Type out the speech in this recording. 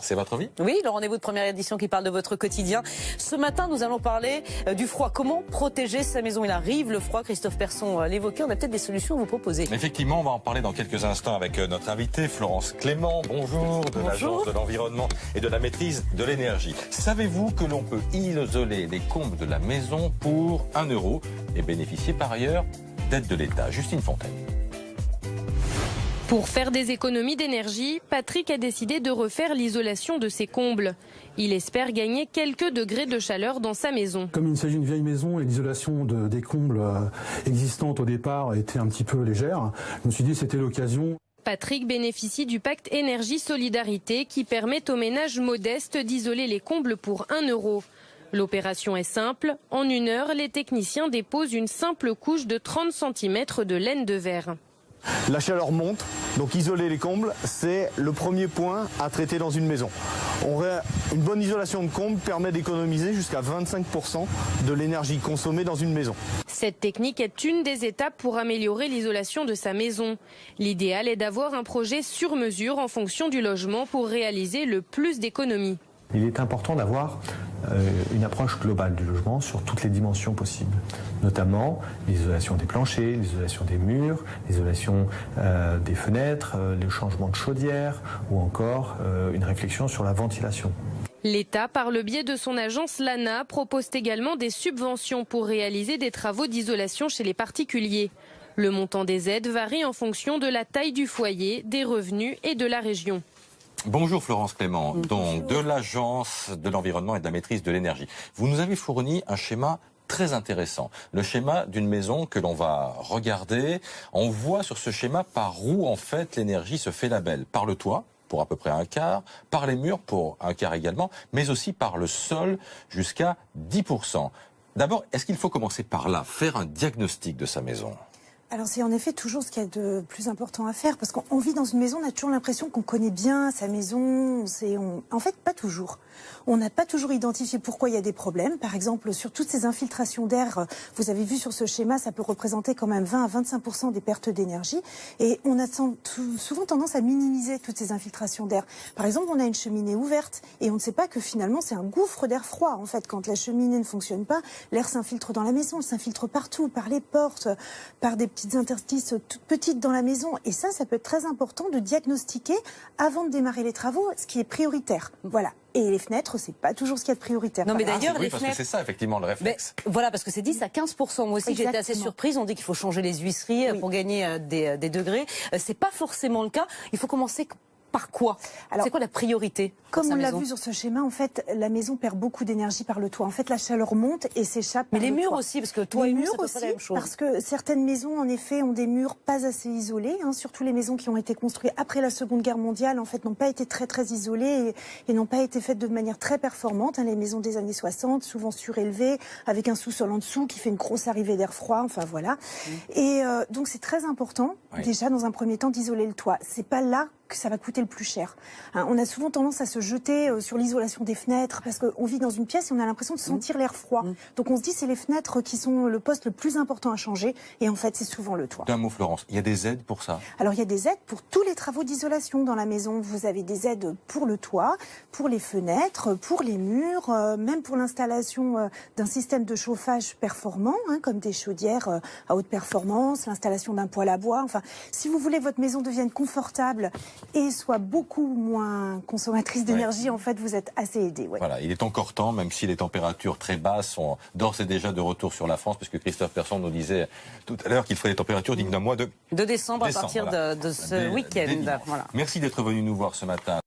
C'est votre vie? Oui, le rendez-vous de première édition qui parle de votre quotidien. Ce matin, nous allons parler du froid. Comment protéger sa maison? Il arrive le froid, Christophe Persson l'évoquait. On a peut-être des solutions à vous proposer. Effectivement, on va en parler dans quelques instants avec notre invitée Florence Clément. Bonjour, de l'Agence de l'environnement et de la maîtrise de l'énergie. Savez-vous que l'on peut isoler les combles de la maison pour 1 € et bénéficier par ailleurs d'aide de l'État? Justine Fontaine. Pour faire des économies d'énergie, Patrick a décidé de refaire l'isolation de ses combles. Il espère gagner quelques degrés de chaleur dans sa maison. Comme il s'agit d'une vieille maison et l'isolation des combles existantes au départ était un petit peu légère, je me suis dit que c'était l'occasion. Patrick bénéficie du pacte énergie-solidarité qui permet aux ménages modestes d'isoler les combles pour 1 €. L'opération est simple. En 1 heure, les techniciens déposent une simple couche de 30 cm de laine de verre. La chaleur monte, donc isoler les combles, c'est le premier point à traiter dans une maison. Une bonne isolation de combles permet d'économiser jusqu'à 25% de l'énergie consommée dans une maison. Cette technique est une des étapes pour améliorer l'isolation de sa maison. L'idéal est d'avoir un projet sur mesure en fonction du logement pour réaliser le plus d'économies. Il est important d'avoir une approche globale du logement sur toutes les dimensions possibles, notamment l'isolation des planchers, l'isolation des murs, l'isolation des fenêtres, le changement de chaudière ou encore une réflexion sur la ventilation. L'État, par le biais de son agence l'ANA, propose également des subventions pour réaliser des travaux d'isolation chez les particuliers. Le montant des aides varie en fonction de la taille du foyer, des revenus et de la région. Bonjour Florence Clément, donc de l'Agence de l'environnement et de la maîtrise de l'énergie. Vous nous avez fourni un schéma très intéressant, le schéma d'une maison que l'on va regarder. On voit sur ce schéma par où en fait l'énergie se fait la belle, par le toit pour à peu près 1/4, par les murs pour 1/4 également, mais aussi par le sol jusqu'à 10%. D'abord, est-ce qu'il faut commencer par là, faire un diagnostic de sa maison ? Alors c'est en effet toujours ce qu'il y a de plus important à faire, parce qu'on vit dans une maison, on a toujours l'impression qu'on connaît bien sa maison, en fait pas toujours. On n'a pas toujours identifié pourquoi il y a des problèmes. Par exemple, sur toutes ces infiltrations d'air, vous avez vu sur ce schéma, ça peut représenter quand même 20 à 25% des pertes d'énergie. Et on a souvent tendance à minimiser toutes ces infiltrations d'air. Par exemple, on a une cheminée ouverte et on ne sait pas que finalement c'est un gouffre d'air froid. En fait, quand la cheminée ne fonctionne pas, l'air s'infiltre dans la maison, il s'infiltre partout, par les portes, par des petites interstices toutes petites dans la maison. Et ça peut être très important de diagnostiquer avant de démarrer les travaux, ce qui est prioritaire. Voilà. Et les fenêtres, c'est pas toujours ce qu'il y a de prioritaire. Non, mais d'ailleurs, oui, les parce fenêtres. que c'est ça, effectivement, le réflexe. Mais, voilà, parce que c'est 10 à 15%. Moi aussi, j'étais assez surprise. On dit qu'il faut changer les huisseries pour gagner des degrés. C'est pas forcément le cas. Il faut commencer par quoi? C'est quoi la priorité? Comme on l'a vu sur ce schéma, en fait, la maison perd beaucoup d'énergie par le toit. En fait, la chaleur monte et s'échappe. Mais les murs aussi, parce que toit et murs, c'est pas la même chose. Parce que certaines maisons, en effet, ont des murs pas assez isolés. Surtout les maisons qui ont été construites après la Seconde Guerre mondiale, en fait, n'ont pas été très isolées et n'ont pas été faites de manière très performante. Les maisons des années 60, souvent surélevées, avec un sous-sol en dessous qui fait une grosse arrivée d'air froid. Enfin voilà. Et donc c'est très important, déjà dans un premier temps, d'isoler le toit. C'est pas là que ça va coûter le plus cher. On a souvent tendance à se jeter sur l'isolation des fenêtres parce qu'on vit dans une pièce et on a l'impression de sentir l'air froid. Donc on se dit c'est les fenêtres qui sont le poste le plus important à changer et en fait c'est souvent le toit. D'un mot Florence, il y a des aides pour ça? Alors il y a des aides pour tous les travaux d'isolation dans la maison. Vous avez des aides pour le toit, pour les fenêtres, pour les murs, même pour l'installation d'un système de chauffage performant, comme des chaudières à haute performance, l'installation d'un poêle à bois. Enfin, si vous voulez que votre maison devienne confortable et soit beaucoup moins consommatrice d'énergie, en fait, vous êtes assez aidé. Voilà, il est encore temps, même si les températures très basses sont d'ores et déjà de retour sur la France, puisque Christophe Persson nous disait tout à l'heure qu'il ferait des températures dignes d'un mois de décembre à partir de ce week-end. Voilà. Merci d'être venu nous voir ce matin.